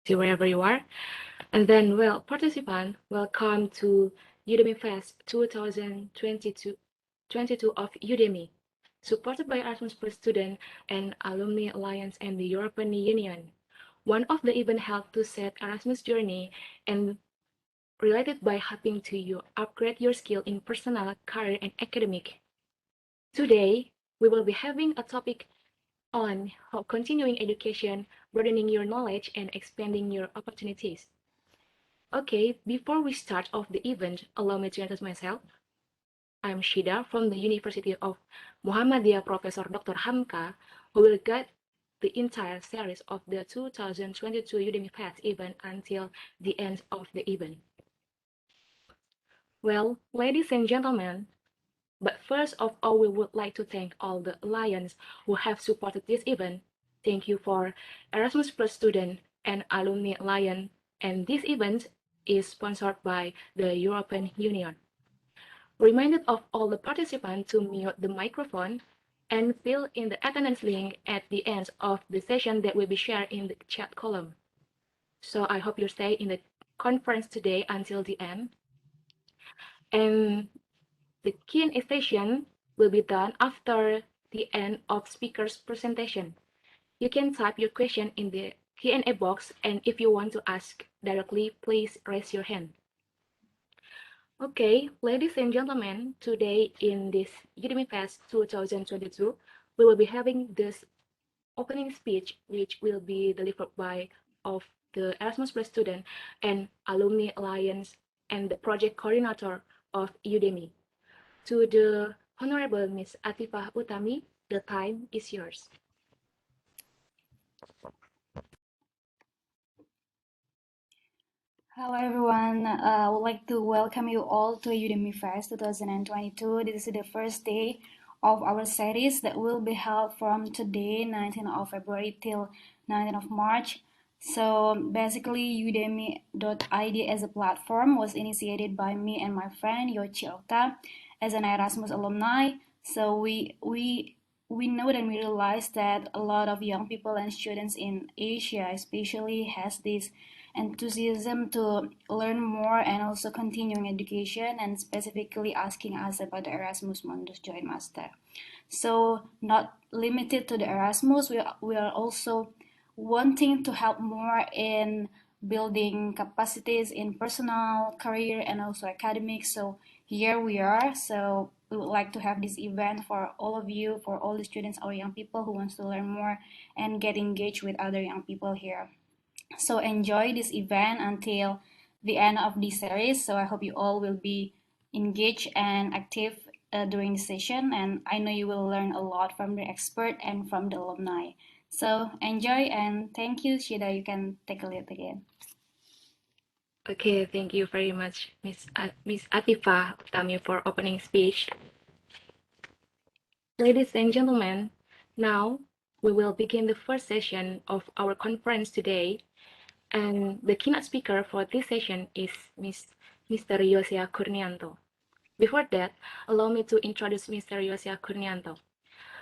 to wherever you are. And then, well, participant, welcome to Udemy Fest 2022 of Udemy, supported by Erasmus Plus Student and Alumni Alliance and the European Union. One of the event helped to set Erasmus journey and related by helping to you upgrade your skill in personal, career, and academic. Today, we will be having a topic on how continuing education, broadening your knowledge, and expanding your opportunities. Okay, before we start off the event, allow me to introduce myself. I'm Shida from the University of Muhammadiyah Professor Dr. Hamka, who will guide the entire series of the 2022 Udemy Fest event until the end of the event. Well, ladies and gentlemen, but first of all, we would like to thank all the alliance who have supported this event. Thank you for Erasmus Plus Student and Alumni Alliance, and this event is sponsored by the European Union. Reminded of all the participants to mute the microphone and fill in the attendance link at the end of the session that will be shared in the chat column. So I hope you stay in the conference today until the end. And the Q&A session will be done after the end of speaker's presentation. You can type your question in the Q&A box, and if you want to ask directly, please raise your hand. Okay, ladies and gentlemen, today in this Udemy Fest 2022, we will be having this opening speech, which will be delivered by of the Erasmus Plus student and Alumni Alliance and the project coordinator of Udemy. To the Honorable Ms. Atifah Utami, the time is yours. Hello everyone, I would like to welcome you all to Udemy Fest 2022. This is the first day of our series that will be held from today, 19th of February till 19th of March. So basically Udemy.id as a platform was initiated by me and my friend Yochi Okta as an Erasmus alumni. So we know and we realize that a lot of young people and students in Asia especially has this enthusiasm to learn more and also continuing education and specifically asking us about the Erasmus Mundus Joint Master. So not limited to the Erasmus, we are also wanting to help more in building capacities in personal, career, and also academic. So here we are. So we would like to have this event for all of you, for all the students or young people who wants to learn more and get engaged with other young people here. So enjoy this event until the end of this series. So I hope you all will be engaged and active during the session. And I know you will learn a lot from the expert and from the alumni. So enjoy and thank you, Shida. You can take a lead again. Okay, thank you very much, Miss Atifah Utami, for opening speech. Ladies and gentlemen, now we will begin the first session of our conference today. And the keynote speaker for this session is Mr. Yosia Kurnianto. Before that, allow me to introduce Mr. Yosia Kurnianto.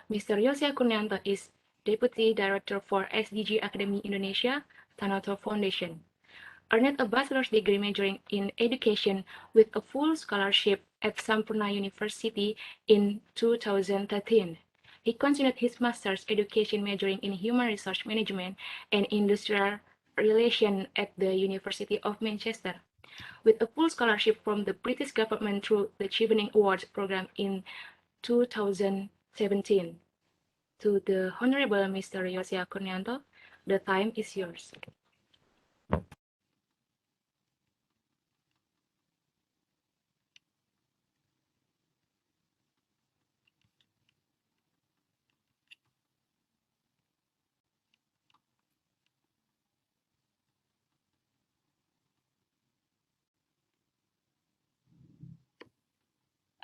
Mr. Yosia Kurnianto is Deputy Director for SDG Academy Indonesia, Tanoto Foundation. Earned a bachelor's degree majoring in education with a full scholarship at Sampurna University in 2013. He continued his master's education majoring in human resource management and industrial relations at the University of Manchester, with a full scholarship from the British government through the Chevening Awards program in 2017. To the Honorable Mr. Yosia Kurnianto, the time is yours.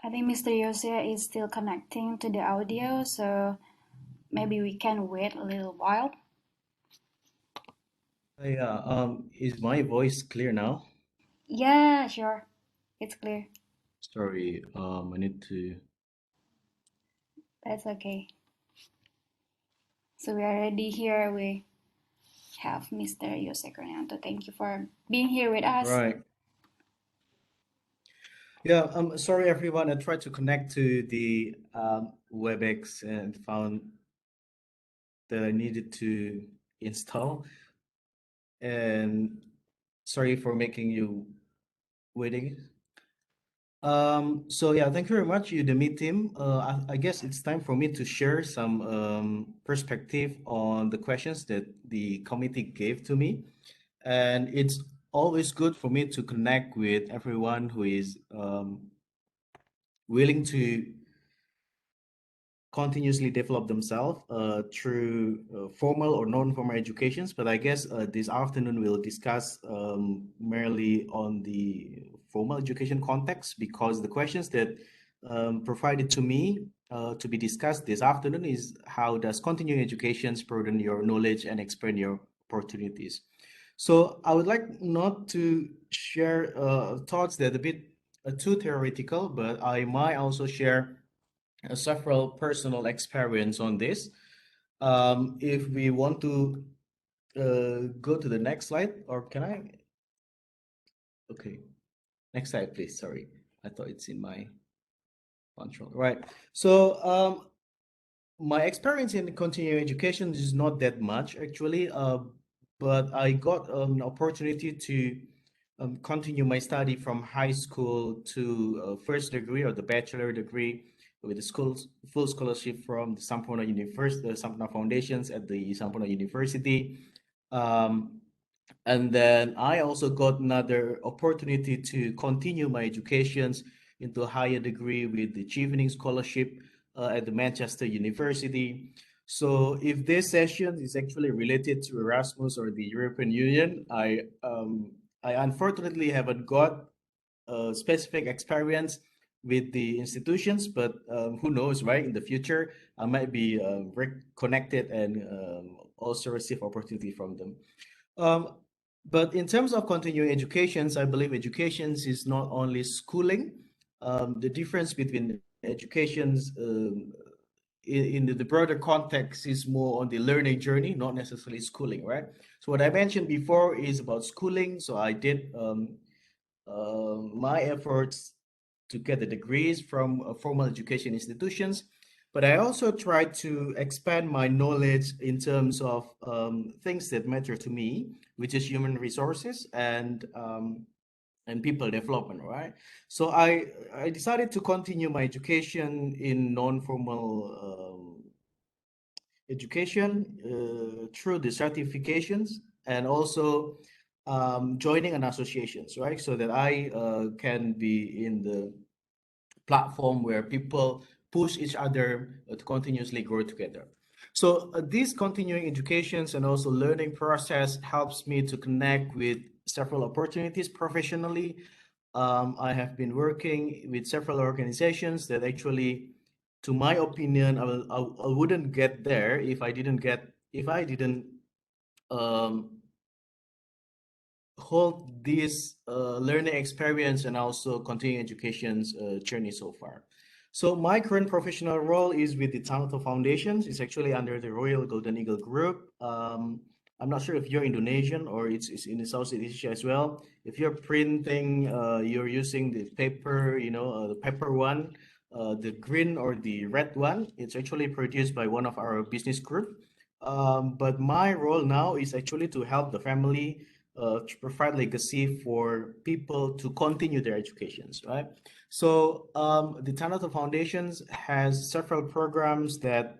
I think Mr. Yosia is still connecting to the audio, so maybe we can wait a little while. Yeah, is my voice clear now? Yeah, sure. It's clear. Sorry, I need to. That's okay. So we are ready here. have Mr. Jose Corneanto. Thank you for being here with us. Right. Yeah, sorry everyone. I tried to connect to the WebEx and found that I needed to install. And sorry for making you waiting. So yeah, thank you very much, Udemy team. I guess it's time for me to share some perspective on the questions that the committee gave to me. And it's always good for me to connect with everyone who is willing to continuously develop themselves through formal or non-formal educations. But I guess this afternoon we'll discuss merely on the formal education context, because the questions that provided to me to be discussed this afternoon is how does continuing education broaden your knowledge and expand your opportunities. So I would like not to share thoughts that are a bit too theoretical, but I might also share several personal experience on this. If we want to go to the next slide, or can I? Okay, next slide, please. Sorry, I thought it's in my control. Right. So my experience in continuing education is not that much actually, but I got an opportunity to continue my study from high school to first degree or the bachelor degree with the school's full scholarship from the Sampurna University, the Sampurna Foundations at the Sampurna University. Um, and then I also got another opportunity to continue my educations into a higher degree with the Chevening Scholarship at the Manchester University. So if this session is actually related to Erasmus or the European Union, I unfortunately haven't got a specific experience with the institutions, but who knows, right? In the future, I might be connected and also receive opportunity from them. Um, but in terms of continuing educations, I believe educations is not only schooling. The difference between educations in the broader context is more on the learning journey, not necessarily schooling, right? So what I mentioned before is about schooling. So I did my efforts to get the degrees from formal education institutions, but I also try to expand my knowledge in terms of things that matter to me, which is human resources and people development, right? So I decided to continue my education in non-formal education through the certifications and also joining an associations, right? So that I can be in the platform where people push each other to continuously grow together. So these continuing educations and also learning process helps me to connect with several opportunities professionally. I have been working with several organizations that actually, to my opinion, I wouldn't get there if I didn't um, hold this learning experience and also continuing education's journey so far. So my current professional role is with the Tanato Foundations. It's actually under the Royal Golden Eagle Group. I'm not sure if you're Indonesian or it's in the Southeast Asia as well. If you're printing, you're using the paper, the paper one, the green or the red one. It's actually produced by one of our business group. But my role now is actually to help the family to provide legacy for people to continue their educations, right? So the Tanata Foundations has several programs that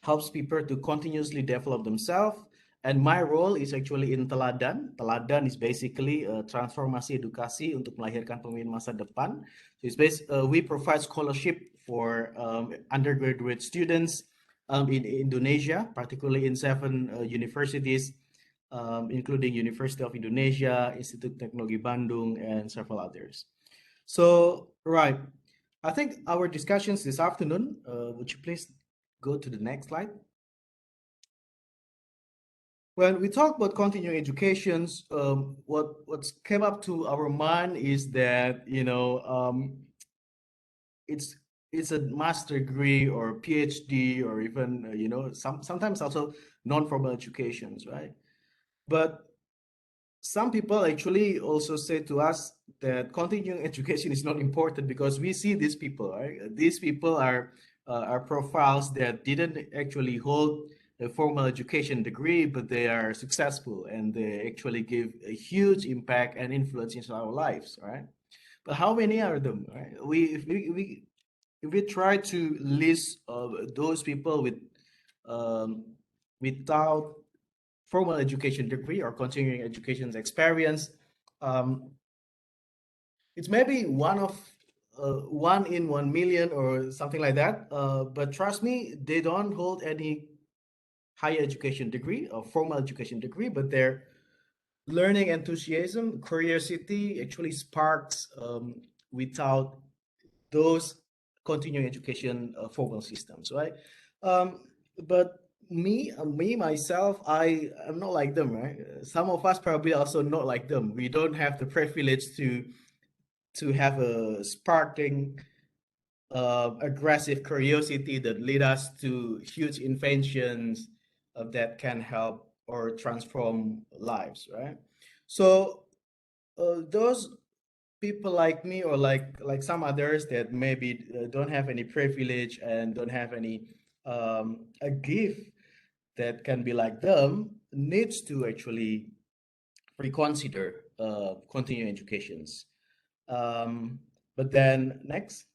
helps people to continuously develop themselves. And my role is actually in Teladan. Teladan is basically transformasi edukasi untuk melahirkan pemimpin masa depan. So it's we provide scholarship for undergraduate students in Indonesia, particularly in 7 universities, including University of Indonesia, Institute Teknologi Bandung, and several others. So, right, I think our discussions this afternoon, would you please go to the next slide? When we talk about continuing educations, what's came up to our mind is that it's it's a master degree or PhD or even sometimes also non-formal educations, right? But some people actually also say to us that continuing education is not important because we see these people, right? These people are profiles that didn't actually hold a formal education degree, but they are successful and they actually give a huge impact and influence into our lives, right? But how many are them, right? If we try to list those people um, without formal education degree or continuing education experience, um, it's maybe one in 1 million or something like that. But trust me, they don't hold any higher education degree or formal education degree, but their learning enthusiasm, curiosity actually sparks without those continuing education formal systems, right? Um, but me myself, I am not like them, right? Some of us probably also not like them. We don't have the privilege to have a sparking, aggressive curiosity that lead us to huge inventions that can help or transform lives, right? So those people like me or like some others that maybe don't have any privilege and don't have any a gift that can be like them needs to actually reconsider continuing educations. But then next,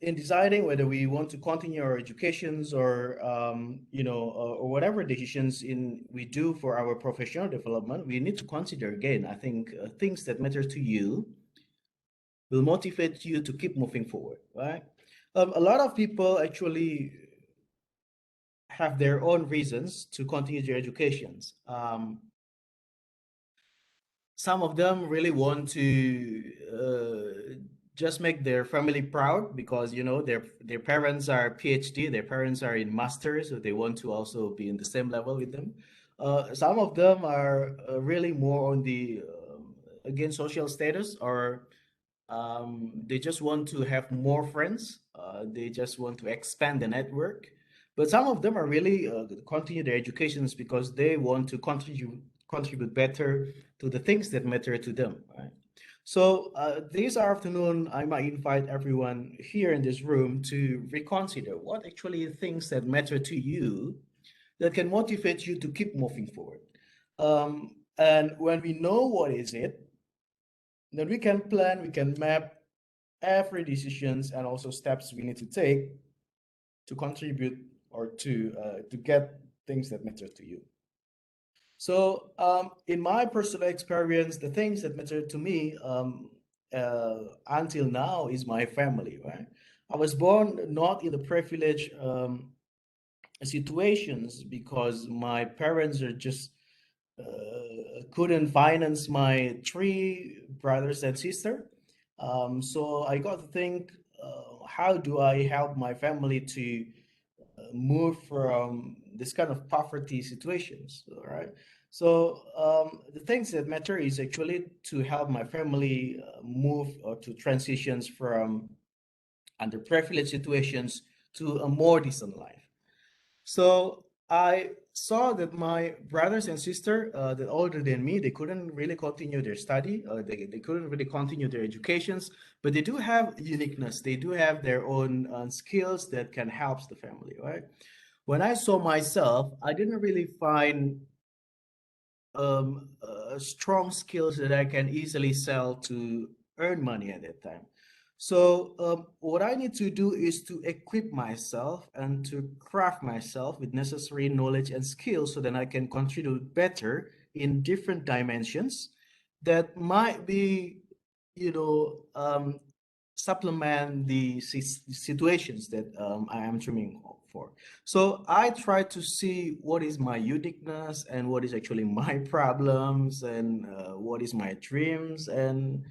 in deciding whether we want to continue our educations or or whatever decisions in we do for our professional development, we need to consider again. I think things that matter to you will motivate you to keep moving forward, right? A lot of people actually have their own reasons to continue their educations. Some of them really want to just make their family proud because their parents are PhD, their parents are in masters, so they want to also be in the same level with them. Some of them are really more on the again social status, or they just want to have more friends. They just want to expand the network. But some of them are really continue their educations because they want to contribute better to the things that matter to them. Right. So this afternoon, I might invite everyone here in this room to reconsider what actually things that matter to you that can motivate you to keep moving forward. And when we know what is it, then we can plan, we can map every decisions and also steps we need to take to contribute or to get things that matter to you. So in my personal experience, the things that matter to me until now is my family, right? I was born not in the privileged situations because my parents are just couldn't finance my three brothers and sister. So I got to think, how do I help my family to move from this kind of poverty situations? All right. So the things that matter is actually to help my family move or to transitions from underprivileged situations to a more decent life. So I saw that my brothers and sister that older than me, they couldn't really continue their study. They couldn't really continue their educations, but they do have uniqueness. They do have their own skills that can help the family, right? When I saw myself, I didn't really find strong skills that I can easily sell to earn money at that time. So what I need to do is to equip myself and to craft myself with necessary knowledge and skills so that I can contribute better in different dimensions that might be, you know, supplement the situations that I am dreaming for. So I try to see what is my uniqueness and what is actually my problems and what is my dreams and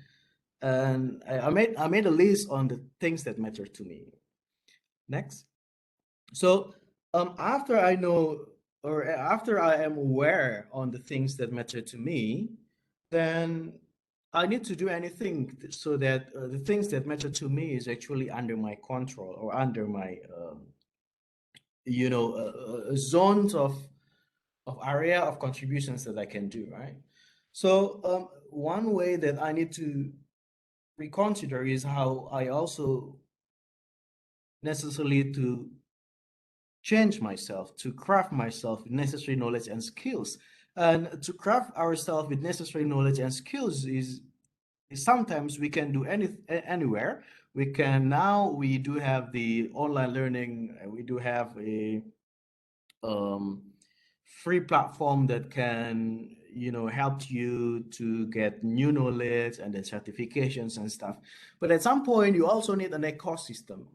I made a list on the things that matter to me. Next. So after I know or after I am aware on the things that matter to me, then I need to do anything so that the things that matter to me is actually under my control or under my zones of area of contributions that I can do, right? So one way that I need to reconsider is how I also necessarily to change myself, to craft myself with necessary knowledge and skills. And to craft ourselves with necessary knowledge and skills is sometimes we can do anywhere. We do have the online learning, we do have a um, free platform that can help you to get new knowledge and then certifications and stuff. But at some point you also need an ecosystem,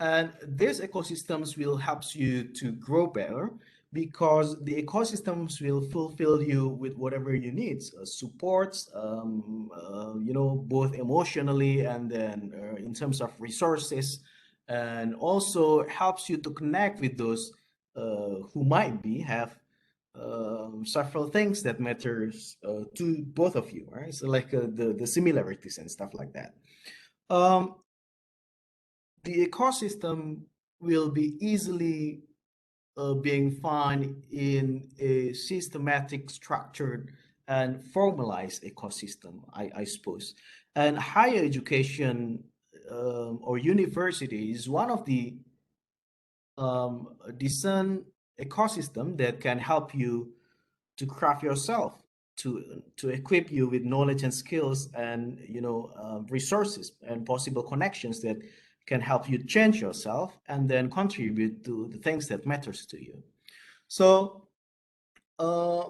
and these ecosystems will help you to grow better because the ecosystems will fulfill you with whatever you need, supports, both emotionally and then in terms of resources, and also helps you to connect with those who might be have several things that matters to both of you, right? So like the similarities and stuff like that. Um, the ecosystem will be easily being found in a systematic, structured, and formalized ecosystem, I suppose. And higher education or university is one of the decent ecosystem that can help you to craft yourself, to equip you with knowledge and skills and resources and possible connections that can help you change yourself and then contribute to the things that matters to you. So uh,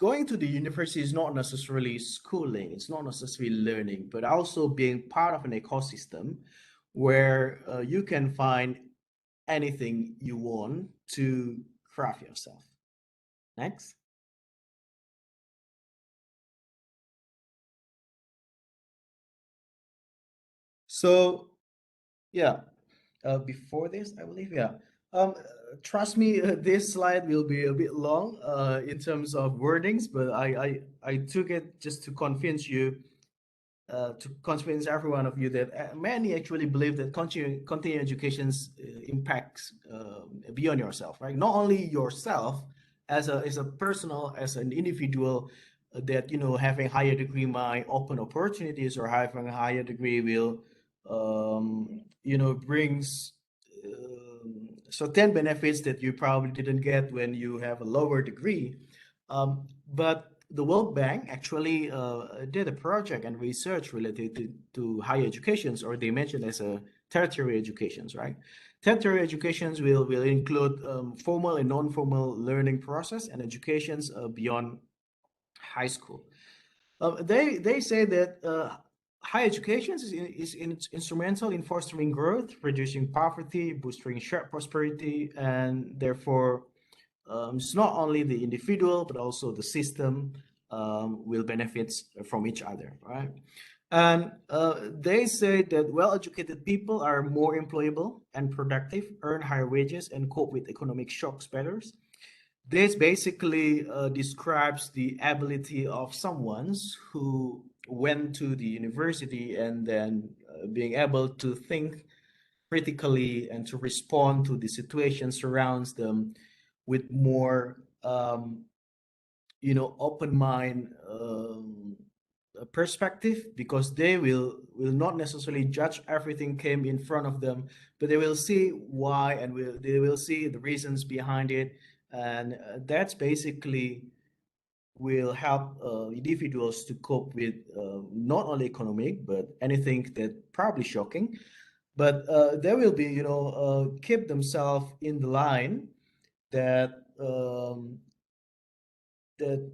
going to the university is not necessarily schooling, it's not necessarily learning, but also being part of an ecosystem where you can find anything you want to craft yourself. Next. So yeah, before this, I believe, yeah. Trust me, this slide will be a bit long in terms of wordings, but I took it just to convince you, to convince every one of you that many actually believe that continuing education's impacts beyond yourself, right? Not only yourself as a personal, as an individual, that having higher degree might open opportunities, or having a higher degree will brings certain benefits that you probably didn't get when you have a lower degree. But the World Bank actually did a project and research related to higher educations, or they mentioned as a tertiary educations, right? Tertiary educations will include formal and non-formal learning process and educations beyond high school. They say that higher education is instrumental in fostering growth, reducing poverty, boosting shared prosperity, and therefore it's not only the individual but also the system will benefit from each other, right? And they say that well-educated people are more employable and productive, earn higher wages, and cope with economic shocks better. This basically describes the ability of someone who went to the university and then being able to think critically and to respond to the situation surrounds them with more open mind perspective, because they will not necessarily judge everything came in front of them, but they will see why, and they will see the reasons behind it, and that's basically will help individuals to cope with not only economic but anything that probably shocking, but they will be keep themselves in the line that that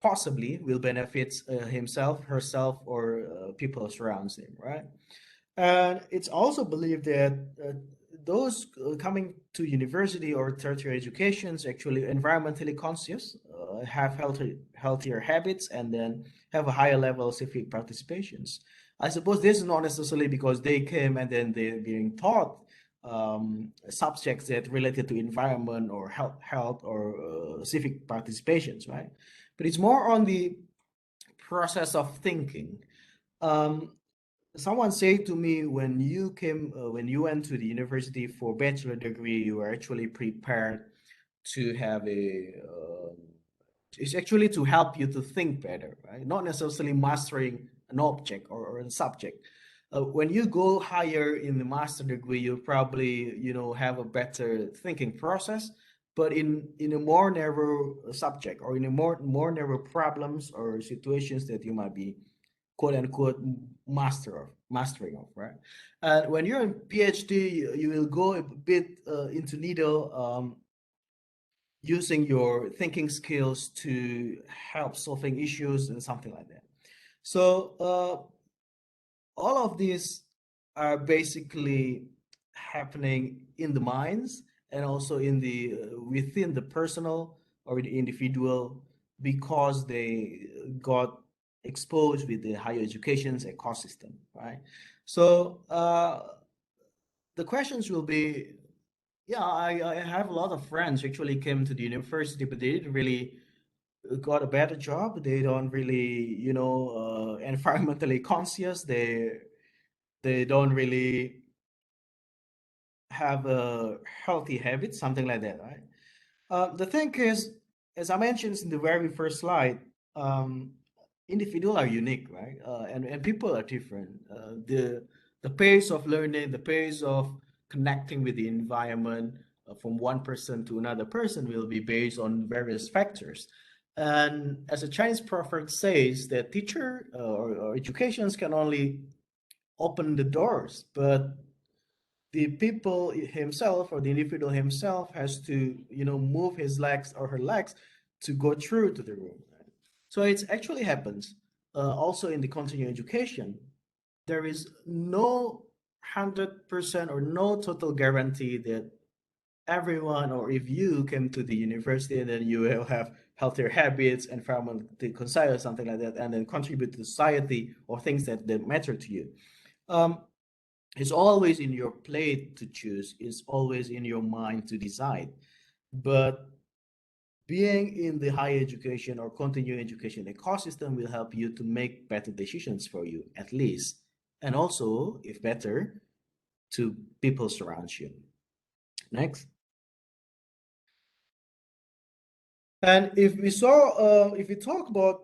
possibly will benefit himself, herself, or people surrounds him, right? And it's also believed that those coming to university or tertiary educations actually environmentally conscious, have healthier habits, and then have a higher level of civic participations. I suppose this is not necessarily because they came and then they're being taught subjects that related to environment or health or civic participations, right? But it's more on the process of thinking. Um, someone said to me, when you went to the university for bachelor degree, you were actually prepared to have it's actually to help you to think better, right? Not necessarily mastering an object or a subject. When you go higher in the master degree, you probably, have a better thinking process, but in a more narrow subject, or in a more narrow problems or situations that you might be quote unquote mastering of, right? And when you're in PhD, you will go a bit into needle, using your thinking skills to help solving issues and something like that. So all of these are basically happening in the minds, and also in the within the personal or the individual, because they got exposed with the higher education's ecosystem, right? So the questions will be, yeah, I have a lot of friends who actually came to the university, but they didn't really got a better job. They don't really, environmentally conscious. They don't really have a healthy habit, something like that, right? The thing is, as I mentioned in the very first slide, um, individuals are unique, right? And people are different. The pace of learning, the pace of connecting with the environment, from one person to another person, will be based on various factors. And as a Chinese proverb says, that teacher or educations can only open the doors, but the people himself, or the individual himself, has to, move his legs or her legs to go through to the room. So it actually happens also in the continuing education. There is no 100% or no total guarantee that everyone, or if you came to the university and then you will have healthier habits, environmental conscious or something like that, and then contribute to society or things that matter to you. um, it's always in your plate to choose, it's always in your mind to decide. But being in the higher education or continuing education ecosystem will help you to make better decisions for you, at least, and also, if better, to people surround you. Next. And if we talk about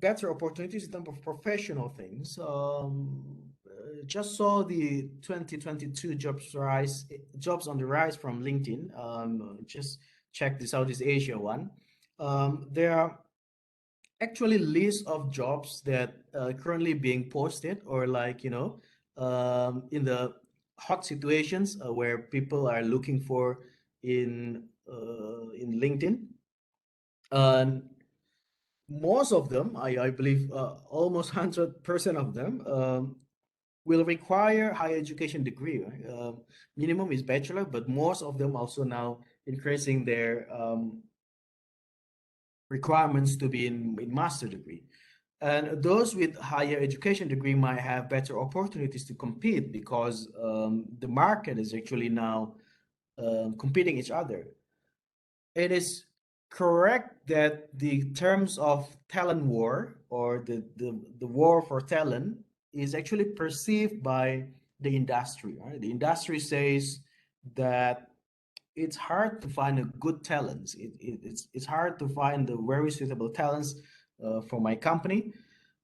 better opportunities in terms of professional things, just saw the 2022 jobs on the rise from LinkedIn. Just check the Southeast Asia one. There are actually lists of jobs that currently being posted, or like, in the hot situations where people are looking for in LinkedIn. And most of them, I believe, almost 100% of them, will require higher education degree, right? Minimum is bachelor, but most of them also now increasing their requirements to be in master degree. And those with higher education degree might have better opportunities to compete, because the market is actually now competing each other. It is correct that the terms of talent war, or the war for talent, is actually perceived by the industry, right? The industry says that it's hard to find a good talents. It's hard to find the very suitable talents for my company.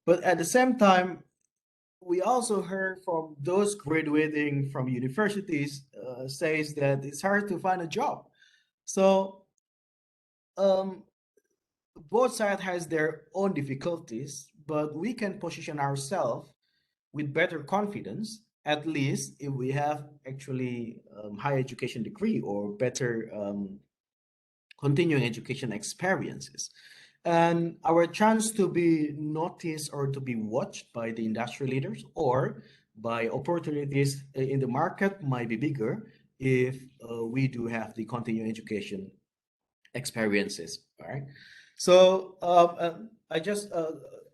But at the same time, we also heard from those graduating from universities says that it's hard to find a job. So um, both sides has their own difficulties, but we can position ourselves with better confidence, at least if we have actually higher education degree or better continuing education experiences. And our chance to be noticed or to be watched by the industry leaders or by opportunities in the market might be bigger if we do have the continuing education experiences, right? So I just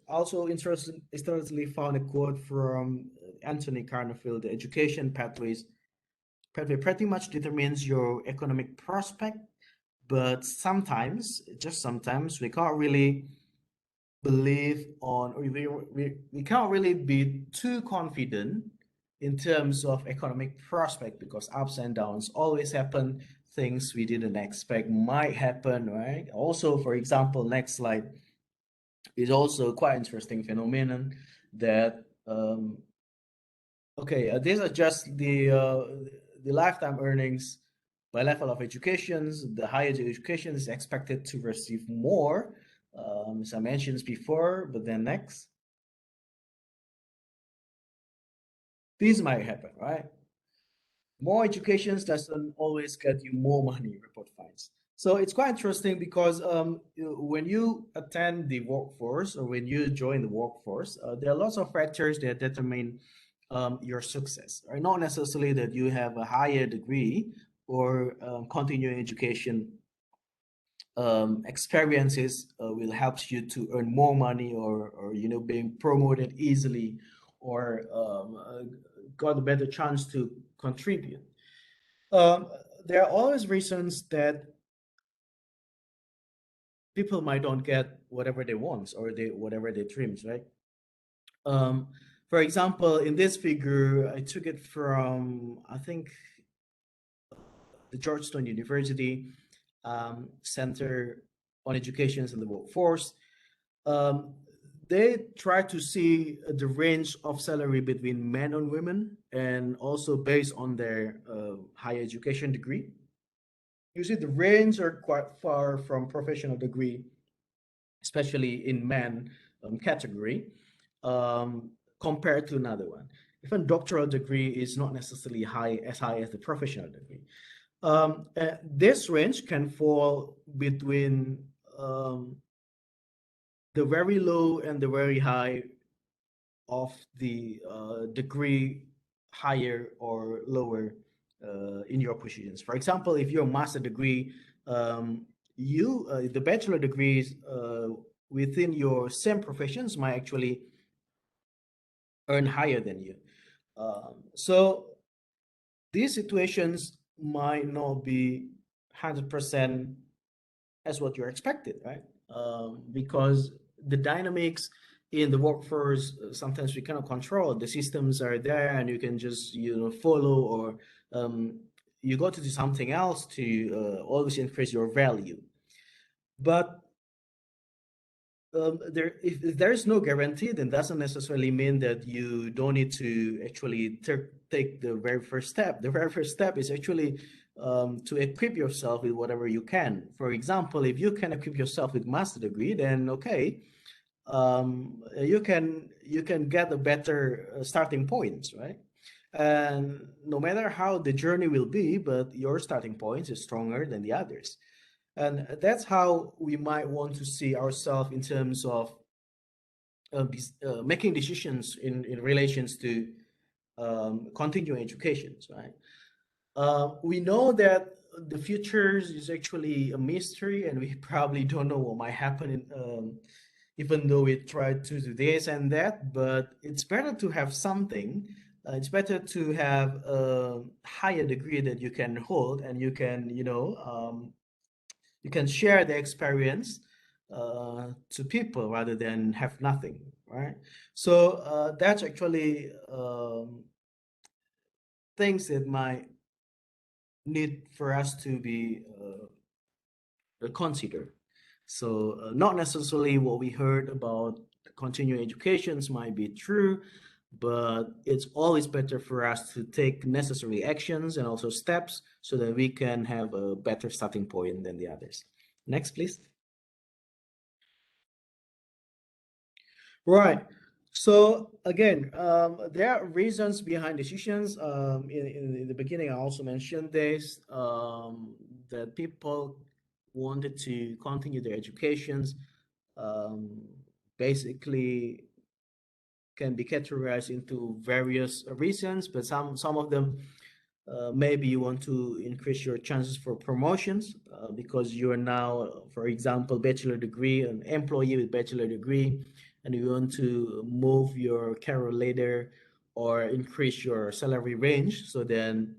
also interestingly found a quote from Anthony Carnfield: "The education pathway pretty much determines your economic prospect, but sometimes, just sometimes, we can't really believe on, or we can't really be too confident in terms of economic prospect because ups and downs always happen. Things we didn't expect might happen, right? Also, for example, next slide is also quite interesting phenomenon that okay, these are just the lifetime earnings by level of educations. The higher the education is expected to receive more, as I mentioned before. But then next, this might happen, right? More educations doesn't always get you more money, report finds. So it's quite interesting because when you attend the workforce or when you join the workforce, there are lots of factors that determine your success, right? Not necessarily that you have a higher degree or continuing education experiences will help you to earn more money or being promoted easily or got a better chance to contribute. um, there are always reasons that people might don't get whatever they want or they whatever their dreams, right? um, for example, in this figure I took it from, I think, the Georgetown University Center on Education and the Workforce. Um, they try to see the range of salary between men and women, and also based on their higher education degree. You see, the range are quite far from professional degree, especially in men category, um, compared to another one. Even doctoral degree is not necessarily high as the professional degree. This range can fall between um, the very low and the very high of the degree higher or lower in your positions. For example, if you're a master degree, you the bachelor degrees within your same professions might actually earn higher than you. So these situations might not be 100% as what you're expected, right? Because the dynamics in the workforce sometimes we cannot control. The systems are there, and you can just follow, or you got to do something else to always increase your value. But if there is no guarantee, then doesn't necessarily mean that you don't need to actually take the very first step. The very first step is actually to equip yourself with whatever you can. For example, if you can equip yourself with master degree, then okay, you can get a better starting point, right? And no matter how the journey will be, but your starting point is stronger than the others. And that's how we might want to see ourselves in terms of making decisions in relations to continuing educations, right? We know that the future is actually a mystery, and we probably don't know what might happen even though we try to do this and that. But it's better to have something. It's better to have a higher degree that you can hold, and you can share the experience to people rather than have nothing, right? So that's actually things that might need for us to be considered. So not necessarily what we heard about continuing educations might be true, but it's always better for us to take necessary actions and also steps so that we can have a better starting point than the others. Next, please. Right. So again, there are reasons behind decisions. In the beginning, I also mentioned this, that people wanted to continue their educations. Um, Basically, can be categorized into various reasons, but some of them maybe you want to increase your chances for promotions because you are now, for example, bachelor degree, an employee with bachelor degree, and you want to move your career ladder or increase your salary range. So then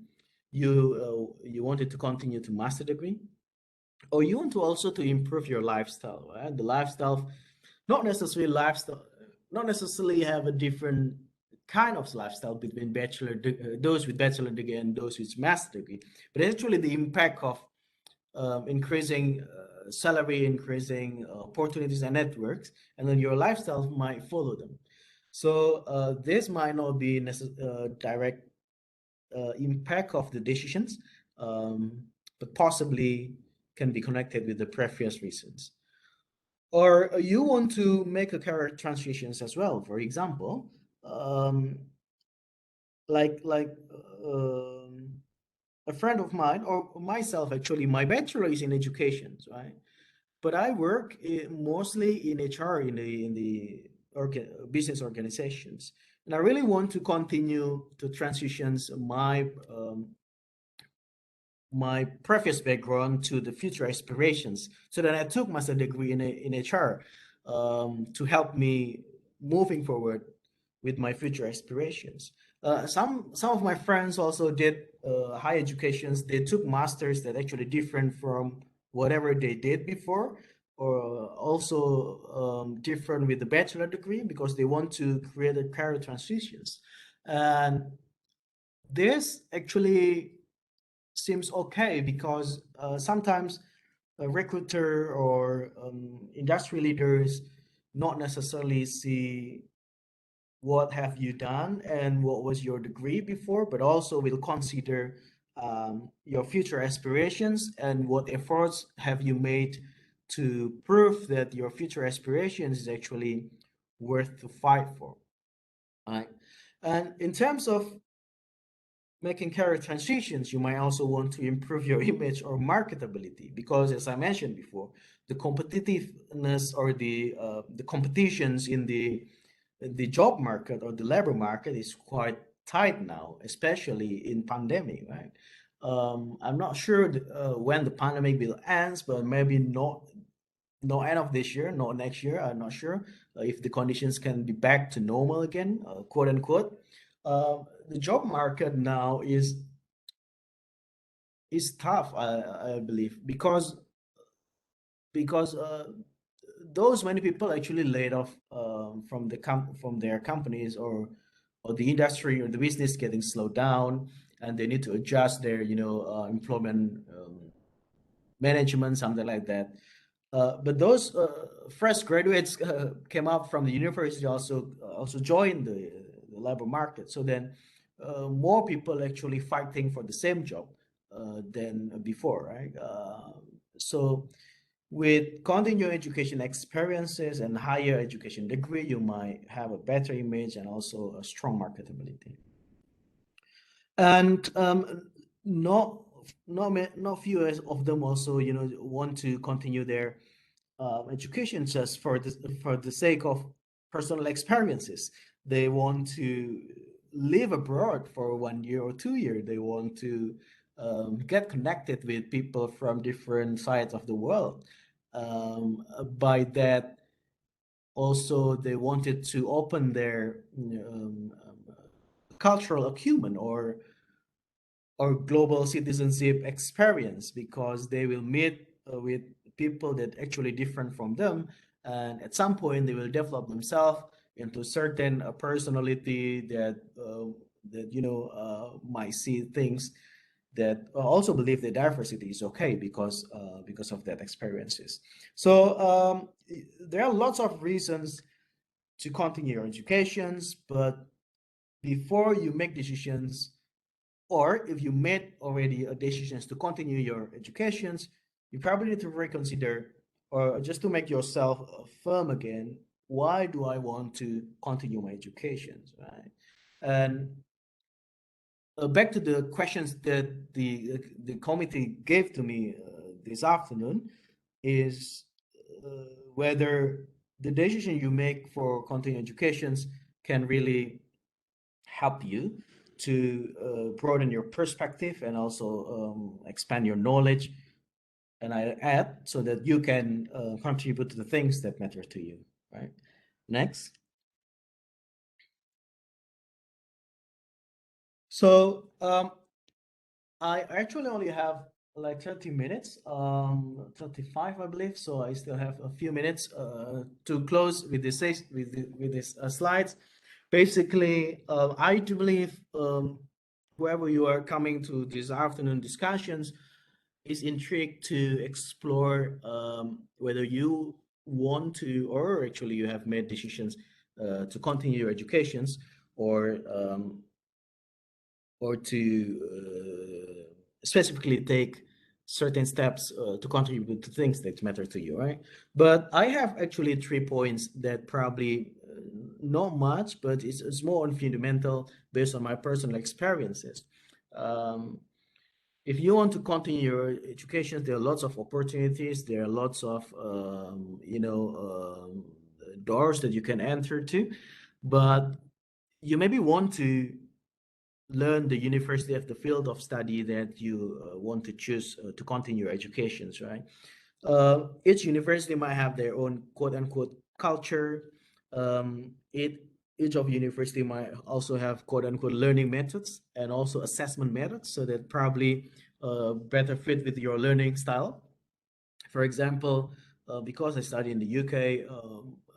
you wanted to continue to master degree, or you want to also to improve your lifestyle, right? The lifestyle not necessarily lifestyle, not necessarily have a different kind of lifestyle between those with bachelor degree and those with master degree, but actually the impact of increasing salary, increasing opportunities and networks, and then your lifestyle might follow them. So this might not be direct impact of the decisions, um, but possibly can be connected with the previous reasons. Or you want to make a career transitions as well. For example, um, like um, a friend of mine or myself, actually, my bachelor is in education, right? But I work mostly in HR in the business organizations, and I really want to continue to transitions my previous background to the future aspirations. So then I took master degree in HR to help me moving forward with my future aspirations. Some of my friends also did high educations. They took masters that actually different from whatever they did before, or also different with the bachelor degree because they want to create a career transitions. And this actually seems okay because sometimes a recruiter or industry leaders not necessarily see what have you done and what was your degree before, but also will consider your future aspirations and what efforts have you made to prove that your future aspirations is actually worth to fight for, right? And in terms of making career transitions, you might also want to improve your image or marketability because, as I mentioned before, the competitiveness or the competitions in the job market or the labor market is quite tight now, especially in pandemic, right? I'm not sure when the pandemic will end, but maybe not no end of this year, not next year. I'm not sure if the conditions can be back to normal again, quote unquote. The job market now is tough, I believe, because those many people actually laid off from their companies or the industry or the business getting slowed down, and they need to adjust their employment management, something like that. But those fresh graduates came out from the university also joined the labor market. So then more people actually fighting for the same job than before, right? So with continuing education experiences and higher education degree, you might have a better image and also a strong marketability. And not not few of them also want to continue their education just for the sake of personal experiences. They want to live abroad for 1 year or 2 year. They want to get connected with people from different sides of the world. By that, also they wanted to open their cultural acumen or global citizenship experience because they will meet with people that actually different from them, and at some point they will develop themselves into certain personality that might see things that also believe that diversity is okay because of that experiences. So there are lots of reasons to continue your educations, but before you make decisions, or if you made already a decisions to continue your educations, you probably need to reconsider or just to make yourself firm again. Why do I want to continue my educations, right? And back to the questions that the committee gave to me this afternoon is uh, whether the decision you make for continuing educations can really help you to broaden your perspective and also expand your knowledge. And I add so that you can contribute to the things that matter to you, right? Next. So I actually only have like 30 minutes, 35, I believe. So I still have a few minutes to close with this with this slides. Basically, I do believe whoever you are coming to this afternoon discussions is intrigued to explore whether you want to, or actually you have made decisions to continue your educations, or to specifically take certain steps to contribute to things that matter to you, right? But I have actually 3 points that probably not much, but it's more on fundamental based on my personal experiences. Um, if you want to continue your education, there are lots of opportunities. There are lots of doors that you can enter to, but you maybe want to learn the university of the field of study that you want to choose to continue your educations, right? Each university might have their own quote unquote culture. Each of university might also have quote unquote learning methods and also assessment methods, so that probably better fit with your learning style. For example, because I study in the UK,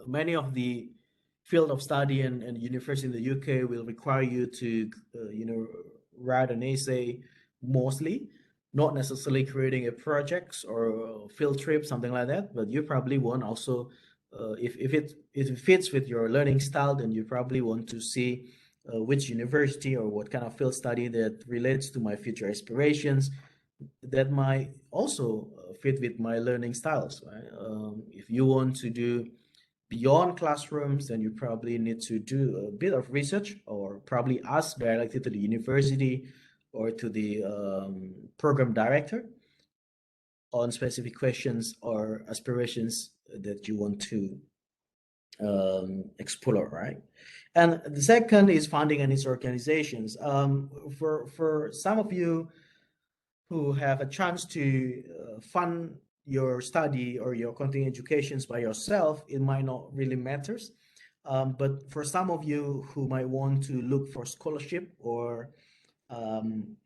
many of the field of study and university in the UK will require you to, write an essay mostly, not necessarily creating a project or a field trip, something like that. But you probably want also, if it fits with your learning style, then you probably want to see which university or what kind of field study that relates to my future aspirations, that might also fit with my learning styles, right? If you want to do beyond classrooms, then you probably need to do a bit of research or probably ask directly to the university or to the program director on specific questions or aspirations that you want to explore, right? And the second is funding and its organizations. For some of you who have a chance to fund your study or your continuing educations by yourself, it might not really matters. But for some of you who might want to look for scholarship or um,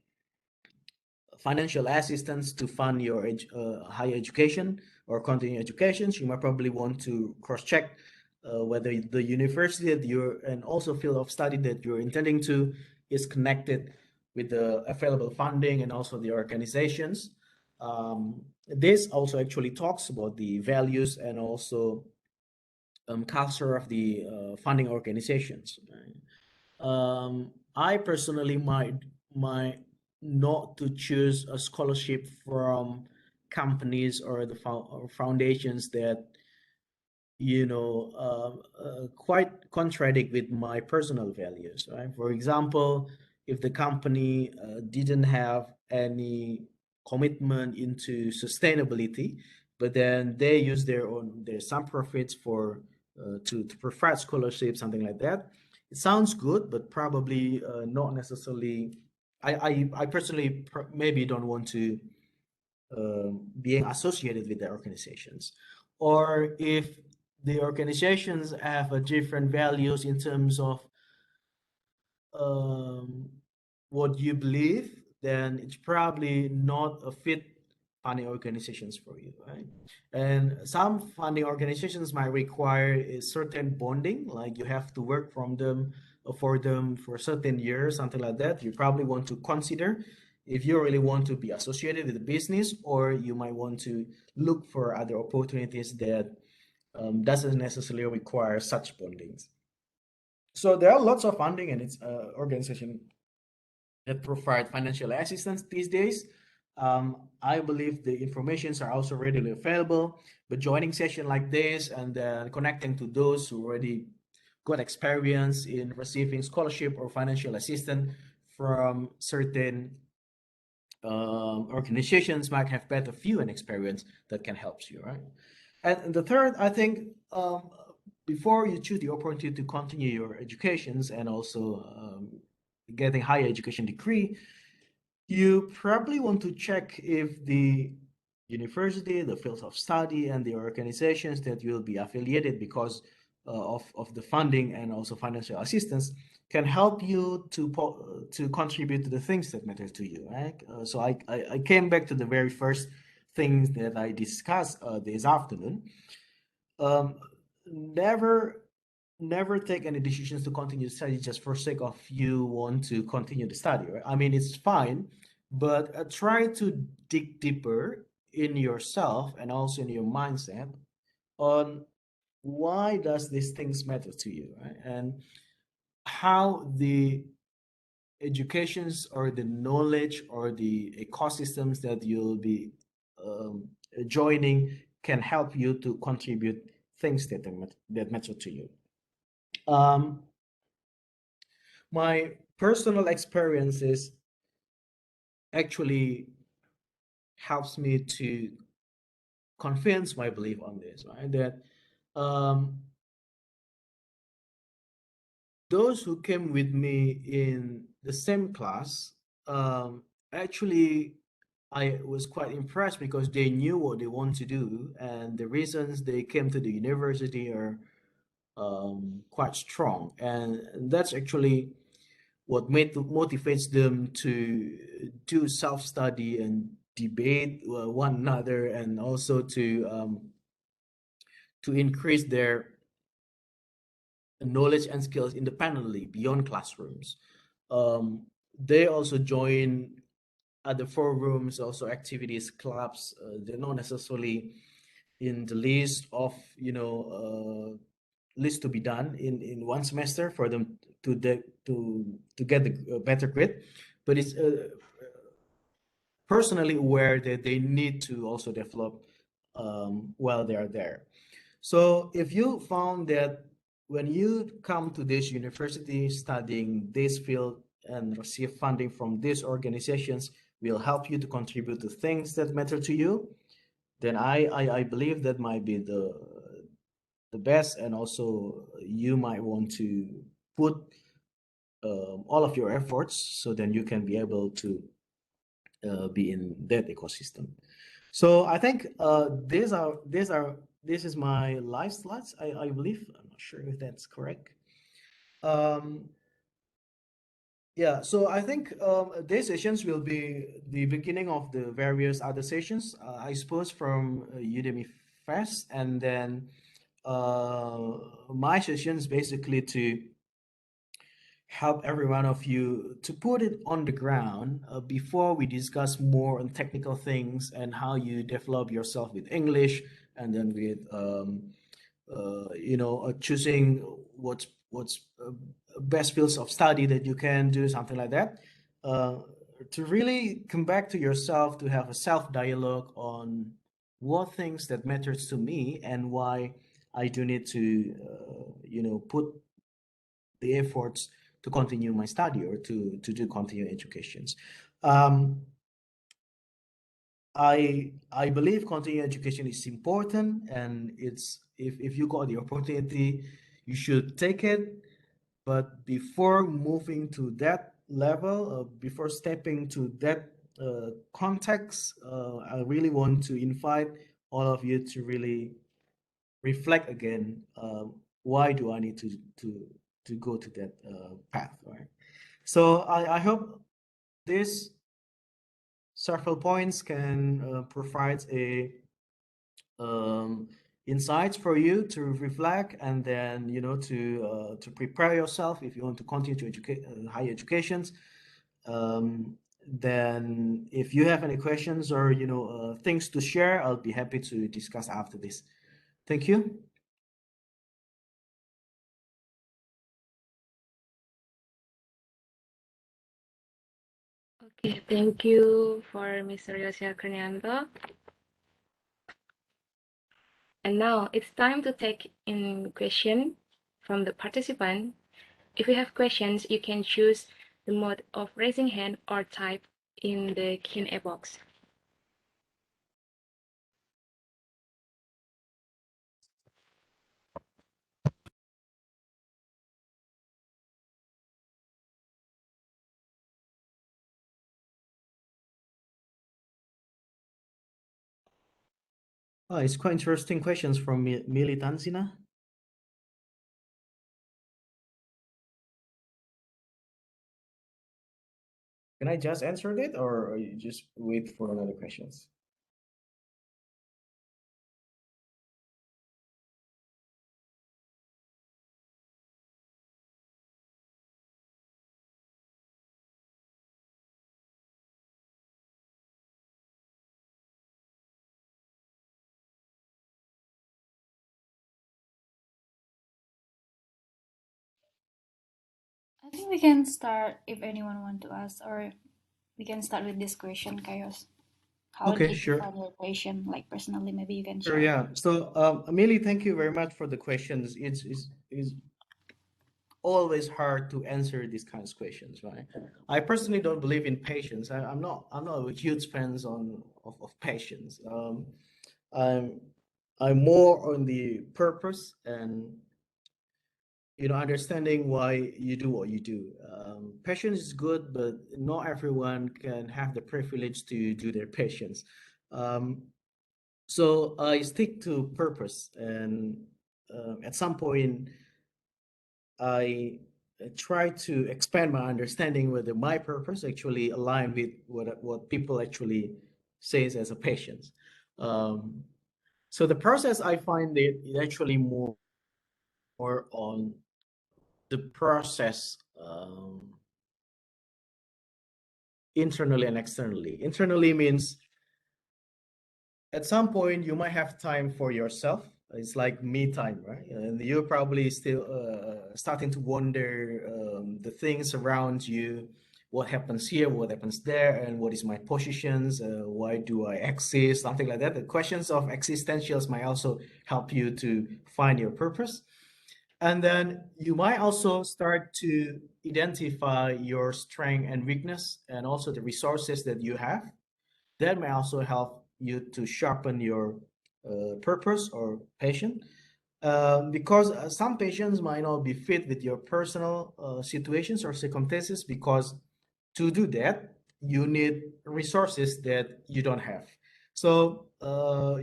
financial assistance to fund your higher education or continuing educations, you might probably want to cross-check whether the university that you're and also field of study that you're intending to is connected with the available funding and also the organizations. This also actually talks about the values and also culture of the funding organizations. Right? I personally might not to choose a scholarship from companies or the or foundations that quite contradict with my personal values, right? For example, if the company didn't have any commitment into sustainability, but then they use their some profits for to provide scholarships, something like that, it sounds good, but probably not necessarily. I personally maybe don't want to being associated with the organizations. Or if the organizations have a different values in terms of um, what you believe, then it's probably not a fit funding organizations for you, right? And some funding organizations might require a certain bonding, like you have to work for them for a certain years, something like that. You probably want to consider if you really want to be associated with the business, or you might want to look for other opportunities that doesn't necessarily require such bondings. So there are lots of funding and its organization that provide financial assistance these days. I believe the informations are also readily available, but joining session like this and then connecting to those who already got experience in receiving scholarship or financial assistance from certain organizations might have better view and experience that can help you, right? And the third, I think, before you choose the opportunity to continue your educations and also getting higher education degree, you probably want to check if the university, the fields of study, and the organizations that will be affiliated because of the funding and also financial assistance can help you to contribute to the things that matter to you, right? So I came back to the very first things that I discussed this afternoon. um, never never take any decisions to continue study just for sake of you want to continue the study, right? I mean, it's fine, but try to dig deeper in yourself and also in your mindset on why does these things matter to you, right? And how the educations or the knowledge or the ecosystems that you'll be um, joining can help you to contribute things that matter to you. Um, my personal experiences actually helps me to convince my belief on this, right? That um, those who came with me in the same class, um, actually, I was quite impressed because they knew what they want to do, and the reasons they came to the university are quite strong, and that's actually what motivates them to do self-study and debate one another, and also to increase their knowledge and skills independently beyond classrooms. They also join other forums, also activities, clubs. They're not necessarily in the list of list to be done in one semester for them to get the better grade, but it's personally aware that they need to also develop while they are there. So if you found that when you come to this university studying this field and receive funding from these organizations will help you to contribute to things that matter to you, then I believe that might be the best, and also you might want to put all of your efforts so then you can be able to be in that ecosystem. So I think this is my live slides. I believe, I'm not sure if that's correct. Um, yeah, so I think these sessions will be the beginning of the various other sessions. I suppose from Udemy Fest, and then my sessions basically to help every one of you to put it on the ground before we discuss more on technical things and how you develop yourself with English, and then with choosing what's best fields of study that you can do, something like that. uh, to really come back to yourself, to have a self dialogue on what things that matters to me and why I do need to put the efforts to continue my study or to do continuing educations. Um, I believe continuing education is important, and it's if you got the opportunity, you should take it. But before moving to that level, before stepping to that context, I really want to invite all of you to really reflect again. Why do I need to go to that path, right? So I hope this several points can provide a um, insights for you to reflect, and then to prepare yourself if you want to continue to educate higher educations. Then if you have any questions or things to share, I'll be happy to discuss after this. Thank you. Okay, thank you for Mr. Yosya Kurnianto. And now it's time to take in question from the participant. If you have questions, you can choose the mode of raising hand or type in the Q&A box. Oh, it's quite interesting questions from Mili Tanzina. can I just answer that, or you just wait for another questions? I think we can start if anyone want to ask, or we can start with this question, Chaos. How Okay, did you sure. find your passion? Like personally, maybe you can Sure, share. yeah. So, Amelie, thank you very much for the questions. It's always hard to answer these kinds of questions, right? I personally don't believe in patience. I'm not a huge fans of patience. I'm I'm more on the purpose and understanding why you do what you do. Patience is good, but not everyone can have the privilege to do their patience. Um, so I stick to purpose, and at some point I try to expand my understanding whether my purpose actually align with what people actually says as a patience. Um, so the process I find it actually more on the process, internally and externally. Internally means at some point you might have time for yourself. It's like me time, right? And you're probably still starting to wonder the things around you, what happens here, what happens there, and what is my positions, why do I exist, something like that. The questions of existentials might also help you to find your purpose. And then you might also start to identify your strength and weakness, and also the resources that you have. That may also help you to sharpen your purpose or passion. Because some patients might not be fit with your personal situations or circumstances, because to do that, you need resources that you don't have. So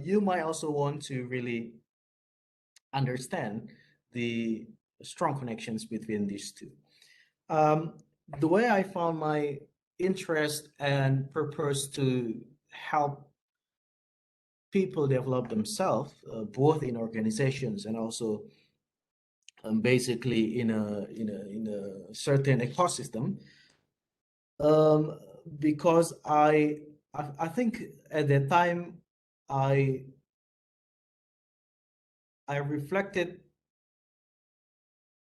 you might also want to really understand the strong connections between these two. Um, the way I found my interest and purpose to help people develop themselves, both in organizations and also basically in a certain ecosystem, um, because I think at that time I I reflected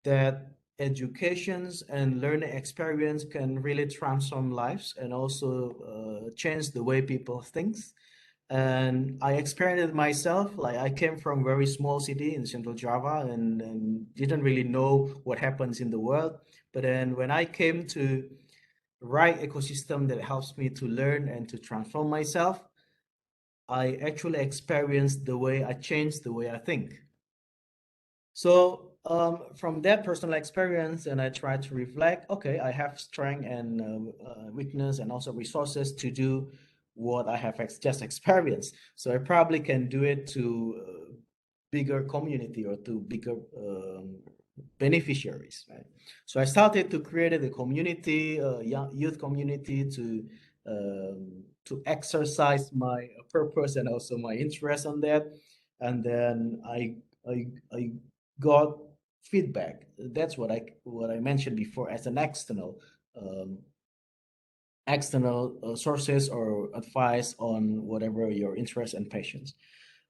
that educations and learning experience can really transform lives and also change the way people think. And I experienced it myself. Like, I came from very small city in central Java, and didn't really know what happens in the world. But then when I came to right ecosystem that helps me to learn and to transform myself, I actually experienced the way I changed the way I think. So from that personal experience, and I try to reflect, okay, I have strength and weakness and also resources to do what I have just experienced. So I probably can do it to bigger community or to bigger beneficiaries, right? So I started to create a community, young youth community, to exercise my purpose and also my interest on that. And then I got feedback. That's what I mentioned before, as an um, external sources or advice on whatever your interest and passions.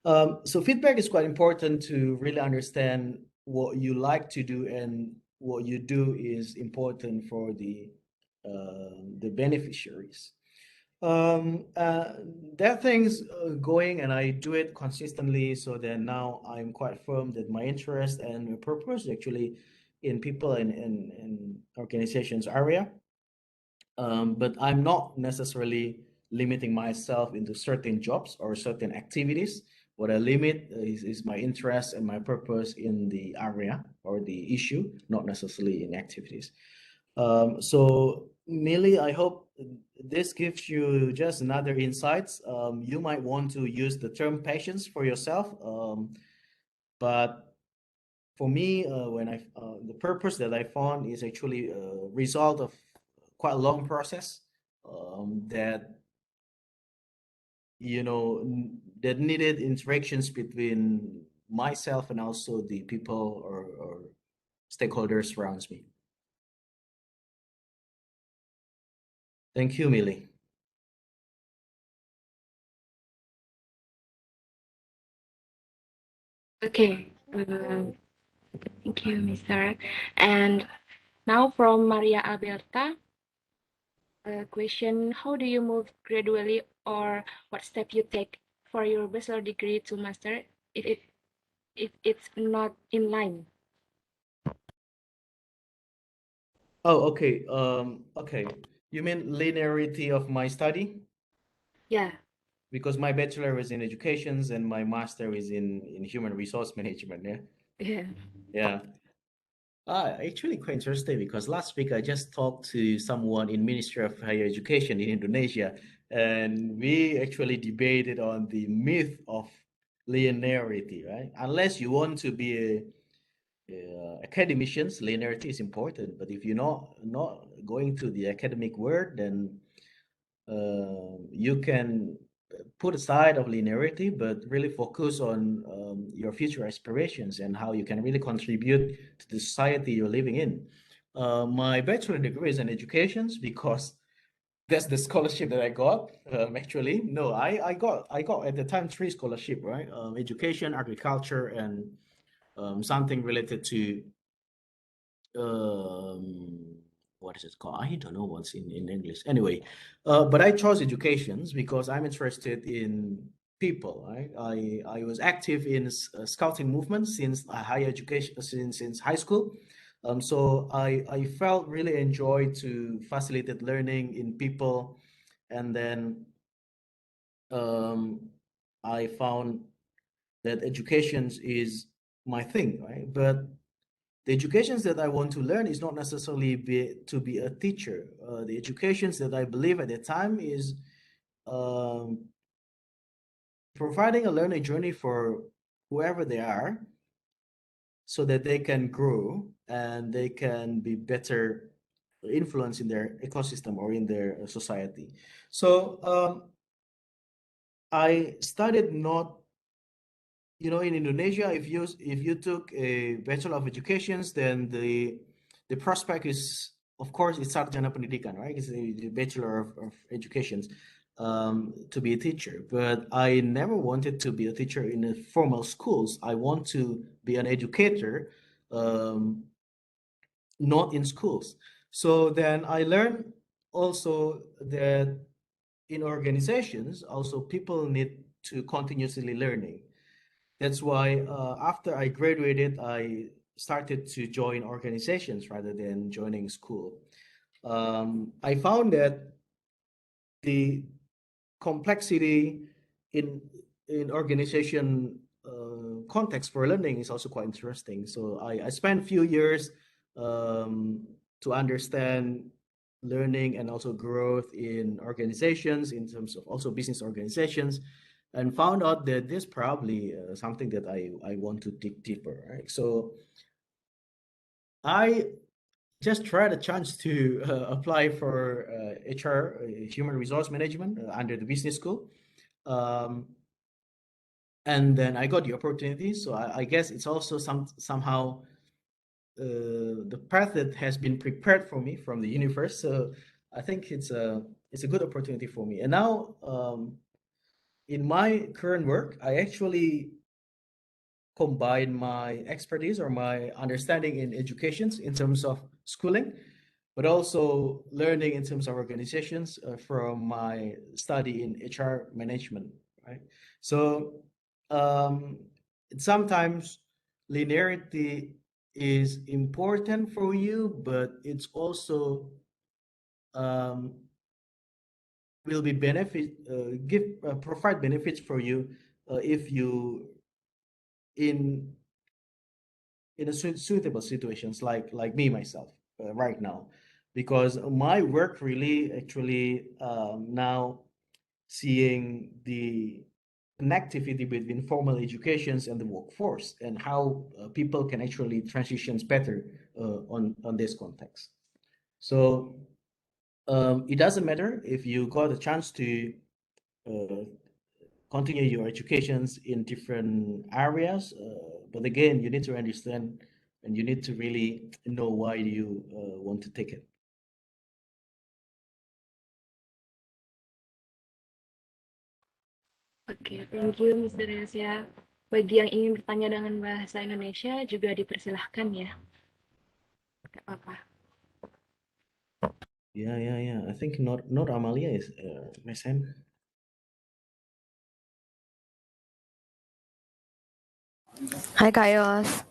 So feedback is quite important to really understand what you like to do, and what you do is important for the beneficiaries. That thing's going, and I do it consistently. So then now I'm quite firm that my interest and my purpose is actually in people and in organizations area. But I'm not necessarily limiting myself into certain jobs or certain activities. What I limit is my interest and my purpose in the area or the issue, not necessarily in activities. So Millie, I hope this gives you just another insights. You might want to use the term patience for yourself, but for me, the purpose that I found is actually a result of quite a long process. that that needed interactions between myself and also the people or stakeholders around me. Thank you, Millie. Okay, thank you, Mr. And now from Maria Alberta, question: how do you move gradually, or what step you take for your bachelor degree to master if it's not in line? Oh, okay. Okay. You mean linearity of my study? Yeah, Because my bachelor is in educations and my master is in human resource management. Yeah. yeah, Yeah. Actually quite interesting because last week I just talked to someone in Ministry of Higher Education in Indonesia, and we actually debated on the myth of linearity, right? Unless you want to be academicians, linearity is important. But if you're not going to the academic world, then you can put aside of linearity, but really focus on your future aspirations and how you can really contribute to the society you're living in. My bachelor degree is in educations because that's the scholarship that I got. Actually, no, I got at the time three scholarship, right? Education, agriculture, and something related to um what is it called? I don't know what's in English. Anyway, but I chose educations because I'm interested in people. Right? I was active in scouting movement since higher education since high school. So I felt really enjoyed to facilitate learning in people, and then um, I found that education is my thing, right? But the educations that I want to learn is not necessarily to be a teacher. The educations that I believe at the time is um, providing a learning journey for whoever they are so that they can grow and they can be better influence in their ecosystem or in their society. So I started not in Indonesia, if you took a Bachelor of Educations, then the prospect is, of course, it's Sarjana Pendidikan, right? It's the Bachelor of Educations, to be a teacher. But I never wanted to be a teacher in a formal schools. I want to be an educator, um, not in schools. So then I learned also that in organizations, also people need to continuously learning. That's why after I graduated, I started to join organizations rather than joining school. I found that the complexity in organization context for learning is also quite interesting. So I spent a few years um, to understand learning and also growth in organizations in terms of also business organizations, and found out that this probably something that I want to dig deeper, right? So I just tried a chance to apply for HR, human resource management, under the business school. Um, and then I got the opportunity. So I guess it's also somehow the path that has been prepared for me from the universe. So I think it's a good opportunity for me. And now in my current work, I actually combine my expertise or my understanding in educations in terms of schooling, but also learning in terms of organizations from my study in HR management, right? So um, sometimes linearity is important for you, but it's also um, will be benefit give provide benefits for you if you in a suitable situations like me myself right now, because my work really actually now seeing the connectivity between formal educations and the workforce and how people can actually transitions better on this context. So It doesn't matter if you got a chance to uh, continue your educations in different areas, but again, you need to understand and you need to really know why you want to take it. Oke, thank you Mr. Yosya. Bagi yang ingin bertanya dengan bahasa Indonesia juga dipersilahkan ya. Gak apa-apa. Yeah. I think not Amalia is Miss Hen. Hi, Kaios.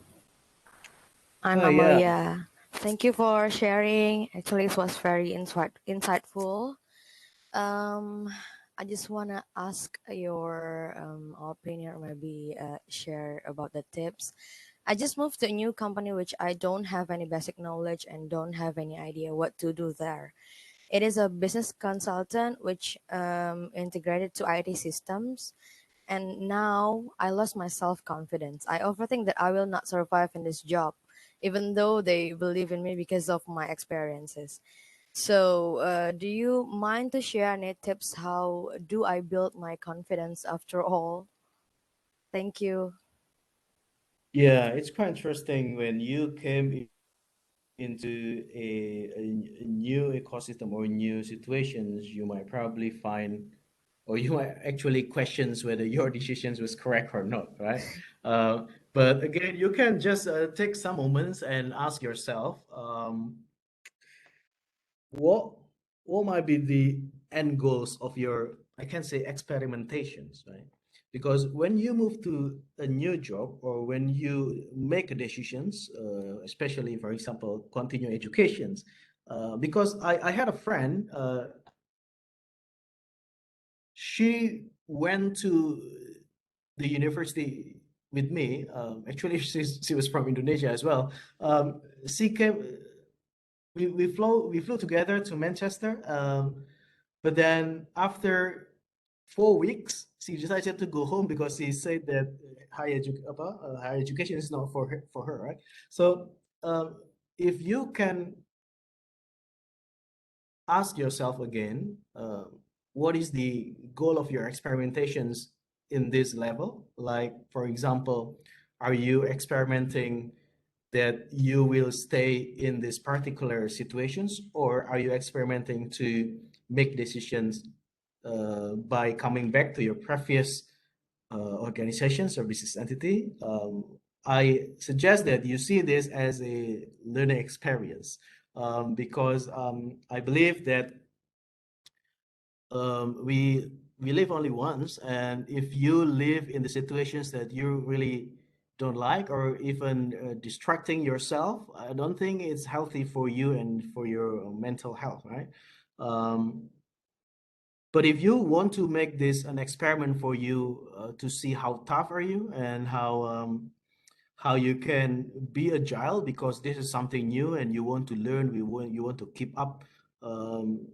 I'm Oh yeah. Amalia. Thank you for sharing. Actually, it was very insightful. I just want to ask your opinion or maybe share about the tips. I just moved to a new company which I don't have any basic knowledge and don't have any idea what to do there. It is a business consultant which integrated to IT systems, and now I lost my self confidence. I overthink that I will not survive in this job, even though they believe in me because of my experiences. So, do you mind to share any tips? How do I build my confidence after all? Thank you. Yeah, it's quite interesting when you came into a new ecosystem or new situations, you might probably find, or you might actually questions whether your decisions was correct or not, right? Uh, but again, you can just take some moments and ask yourself, what what might be the end goals of your, I can say, experimentations, right? Because when you move to a new job or when you make decisions, especially for example continue educations, because I had a friend, she went to the university with me, actually she was from Indonesia as well. She came, we flew together to Manchester. But then after 4 weeks, she decided to go home because she said that higher education is not for her, right? So um, if you can ask yourself again, what is the goal of your experimentations in this level? Like, for example, are you experimenting that you will stay in these particular situations, or are you experimenting to make decisions by coming back to your previous organizations or business entity? I suggest that you see this as a learning experience, because I believe that we live only once, and if you live in the situations that you really don't like, or even distracting yourself, I don't think it's healthy for you and for your mental health, right? um, but if you want to make this an experiment for you, to see how tough are you and how you can be agile, because this is something new and you want to learn, you want to keep up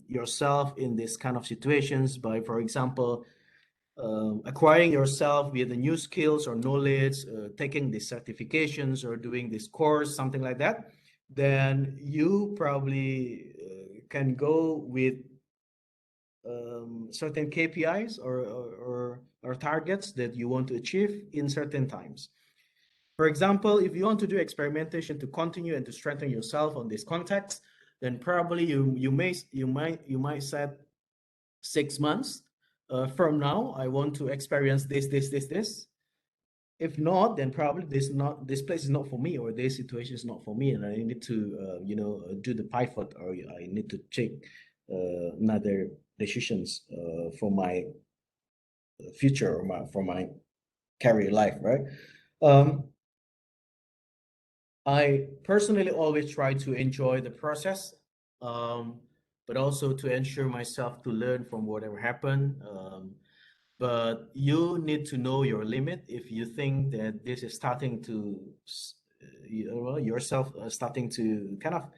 yourself in this kind of situations by, for example, acquiring yourself with the new skills or knowledge, taking these certifications or doing this course, something like that, then you probably can go with certain KPIs or targets that you want to achieve in certain times. For example, if you want to do experimentation to continue and to strengthen yourself on this context, then probably you might set 6 months from now. I want to experience this. If not, then probably this place is not for me, or this situation is not for me, and I need to do the pivot, or I need to take another decisions for my future, or for my career life, right? Um, I personally always try to enjoy the process, um, but also to ensure myself to learn from whatever happened. But you need to know your limit. If you think that this is starting to, yourself starting to kind of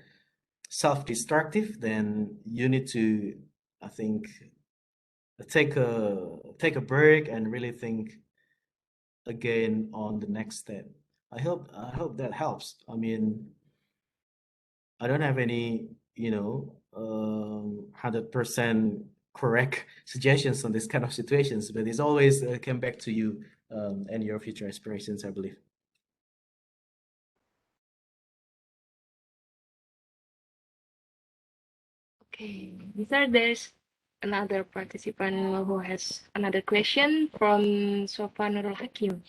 self-destructive, then you need to, I think, take a break and really think again on the next step. I hope that helps. I mean, I don't have any, 100% correct suggestions on this kind of situations, but it's always come back to you and your future aspirations, I believe. Okay, Mister, there's another participant who has another question from Sofa Nurul Hakim.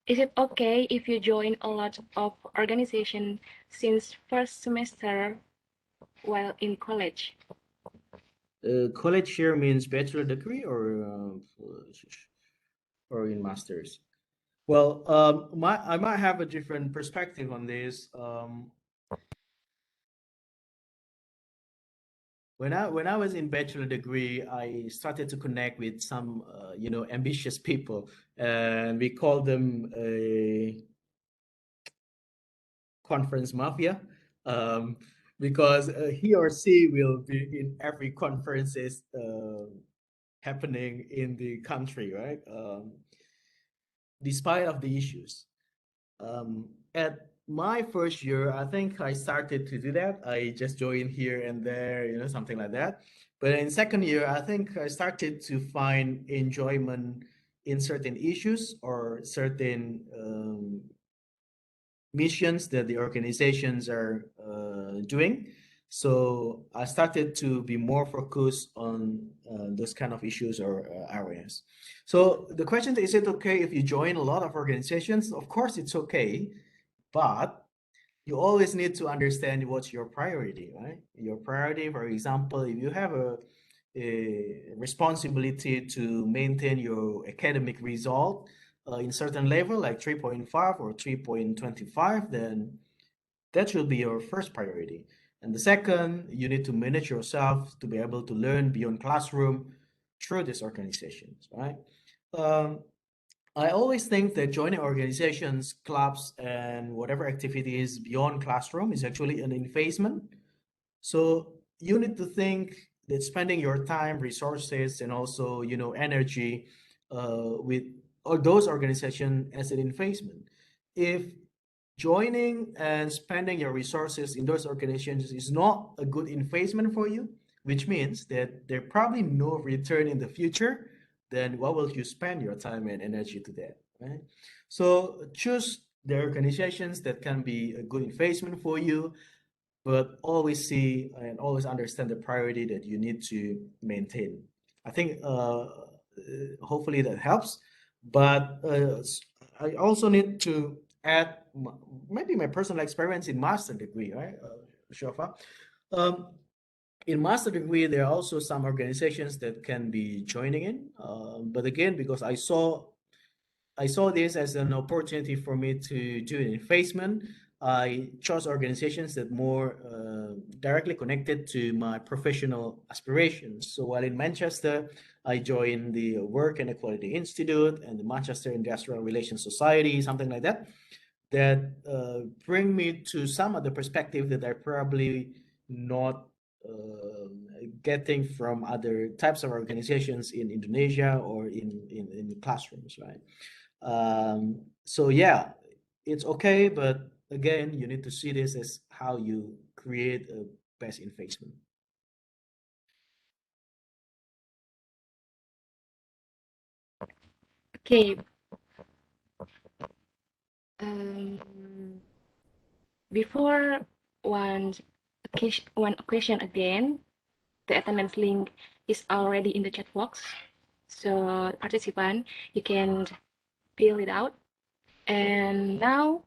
Is it okay if you join a lot of organization since first semester while in college? College here means bachelor degree or in masters. Well, I might have a different perspective on this. When I was in bachelor degree, I started to connect with some ambitious people, and we call them a conference mafia, um, because he or she will be in every conferences happening in the country, right? Despite of the issues. At my first year, I think I started to do that. I just joined here and there, something like that. But in second year, I think I started to find enjoyment in certain issues or certain missions that the organizations are doing. So I started to be more focused on those kind of issues or areas. So the question is it okay if you join a lot of organizations? Of course, it's okay, but you always need to understand what's your priority, right? Your priority, for example, if you have a responsibility to maintain your academic result in certain level, like 3.5 or 3.25, then that should be your first priority. And the second, you need to manage yourself to be able to learn beyond classroom through these organizations, right? Um, I always think that joining organizations, clubs, and whatever activities beyond classroom is actually an investment. So you need to think that spending your time, resources, and also energy with all those organizations as an investment. If joining and spending your resources in those organizations is not a good investment for you, which means that there probably no return in the future, then what will you spend your time and energy to that, right? So choose the organizations that can be a good investment for you, but always see and always understand the priority that you need to maintain. I think hopefully that helps. But I also need to add maybe my personal experience in master degree, right, Shofa? Um, in master degree, there are also some organizations that can be joining in. But again, because I saw this as an opportunity for me to do an investment. I chose organizations that more directly connected to my professional aspirations. So while in Manchester, I joined the Work and Equality Institute and the Manchester Industrial Relations Society, something like that, that bring me to some of the perspective that I probably not getting from other types of organizations in Indonesia or in classrooms, right? So yeah, it's okay, but again, you need to see this as how you create a best investment. Okay, um, before one one question again, the attendance link is already in the chat box. So participant, you can fill it out. And now,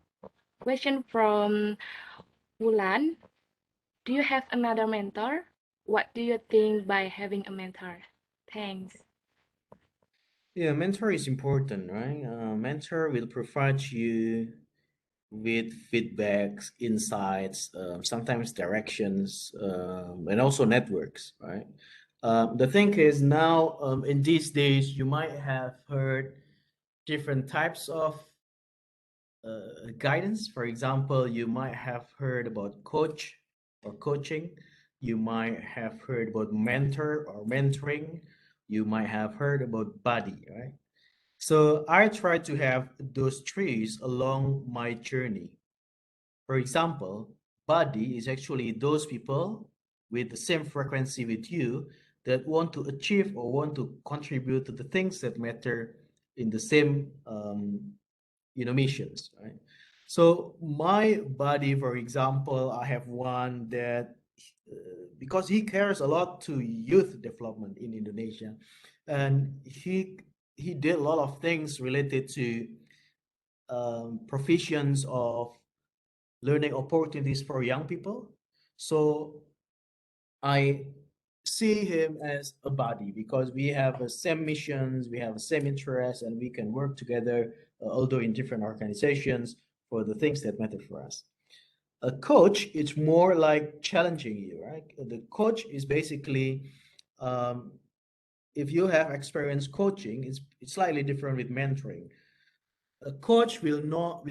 question from Wulan. Do you have another mentor? What do you think by having a mentor? Thanks. Yeah, mentor is important, right? Mentor will provide you with feedbacks, insights, sometimes directions, and also networks, right? The thing is now, in these days, you might have heard different types of guidance. For example, you might have heard about coach or coaching. You might have heard about mentor or mentoring. You might have heard about buddy, right? So I try to have those trees along my journey. For example, buddy is actually those people with the same frequency with you that want to achieve or want to contribute to the things that matter in the same missions, right? So my buddy, for example, I have one that because he cares a lot to youth development in Indonesia, and he did a lot of things related to provisions of learning opportunities for young people. So I see him as a buddy because we have the same missions, we have the same interests, and we can work together, although in different organizations, for the things that matter for us. A coach is more like challenging you, right? The coach is basically, um, if you have experience coaching, it's slightly different with mentoring. A coach will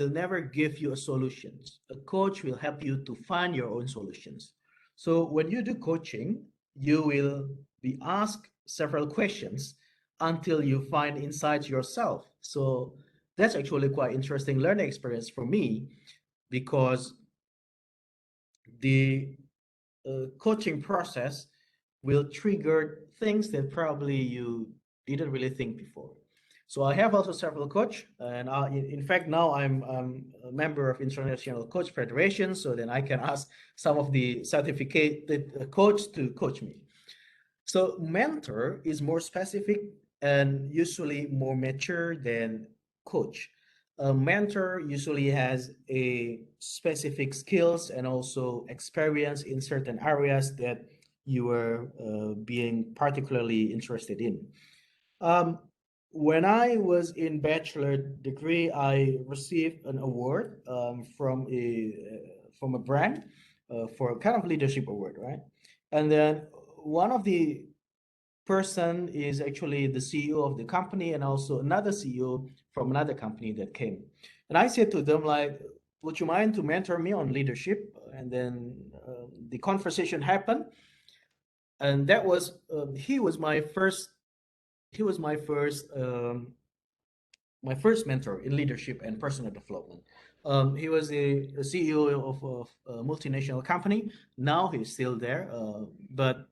never give you a solutions. A coach will help you to find your own solutions. So when you do coaching, you will be asked several questions until you find insights yourself. So that's actually quite interesting learning experience for me because the coaching process will trigger things that probably you didn't really think before. So I have also several coach, and in fact now I'm a member of International Coach Federation, so then I can ask some of the certificated coach to coach me. So mentor is more specific and usually more mature than coach. A mentor usually has a specific skills and also experience in certain areas that you are being particularly interested in. Um, when I was in bachelor degree, I received an award from a brand for a kind of leadership award, right? And then one of the person is actually the CEO of the company and also another CEO from another company that came. And I said to them like, would you mind to mentor me on leadership? And then the conversation happened, and that was he was my first mentor in leadership and personal development. He was a CEO of a multinational company. Now he's still there, but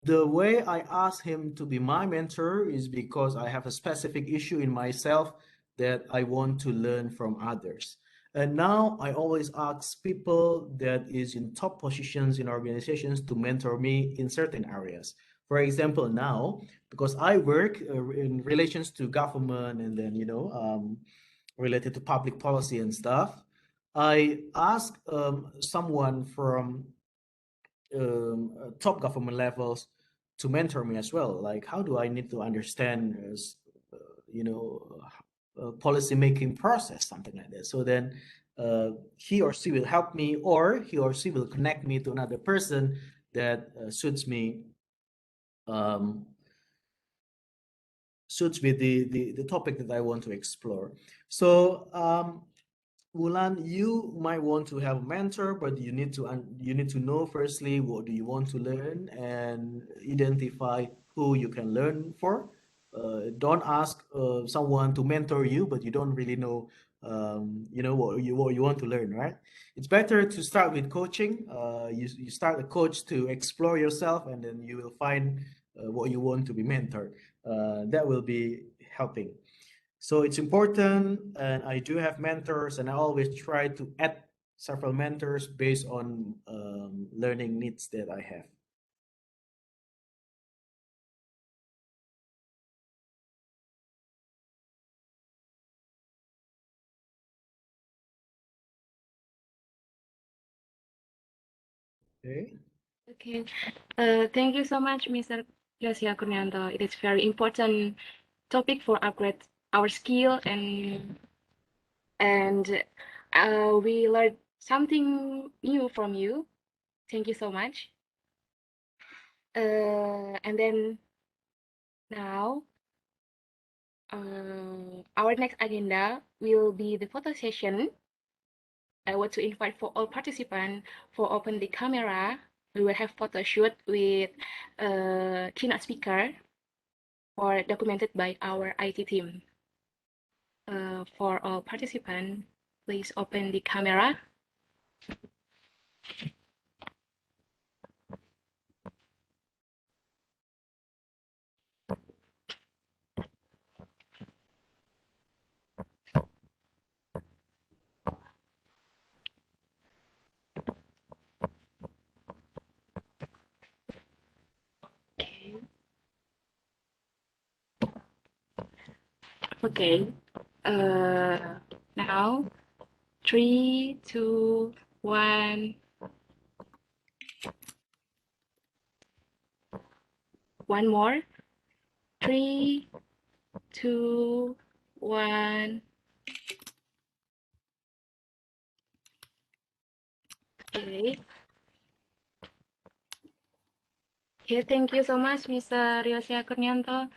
the way I asked him to be my mentor is because I have a specific issue in myself that I want to learn from others. And now I always ask people that is in top positions in organizations to mentor me in certain areas. For example, now, because I work in relations to government and then, related to public policy and stuff, I ask someone from top government levels to mentor me as well. Like, how do I need to understand, you know, policy making process, something like that. So then he or she will help me, or he or she will connect me to another person that um, suits with the topic that I want to explore. So Wulan, you might want to have a mentor, but you need to know firstly what do you want to learn and identify who you can learn for. Don't ask someone to mentor you, but you don't really know what you want to learn, right? It's better to start with coaching. You start a coach to explore yourself, and then you will find what you want to be mentored. That will be helping. So it's important, and I do have mentors, and I always try to add several mentors based on learning needs that I have. Okay. Okay. Thank you so much, Mr. Yosia Kurnianto. It is very important topic for upgrade our skill and we learned something new from you. Thank you so much. And then now our next agenda will be the photo session. I want to invite for all participants for open the camera. We will have photo shoot with keynote speaker or documented by our IT team. For all participants, please open the camera. Okay. Now, 3, 2, 1. One more. 3, 2, 1. Okay. Okay, thank you so much, Mr. Ryosia Kurnianto.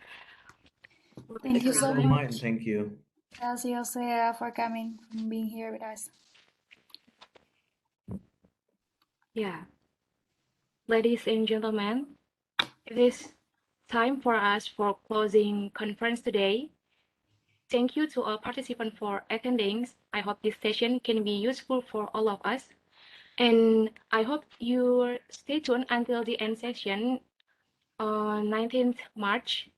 Thank you Thank you so so much, and much, thank you. Yosea, for coming and being here with us. Yeah. Ladies and gentlemen, it is time for us for closing conference today. Thank you to all participants for attending. I hope this session can be useful for all of us. And I hope you stay tuned until the end session on 19th March.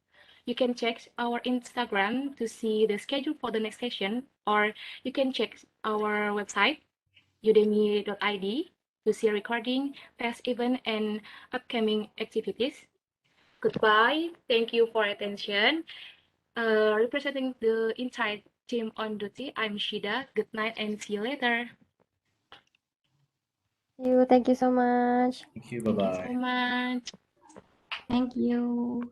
You can check our Instagram to see the schedule for the next session, or you can check our website, udemy.id, to see recording, past event, and upcoming activities. Goodbye. Thank you for attention. Representing the entire team on duty, I'm Shida. Good night and see you later. Thank you so much. Thank you. Thank you Bye-bye. so much. Thank you.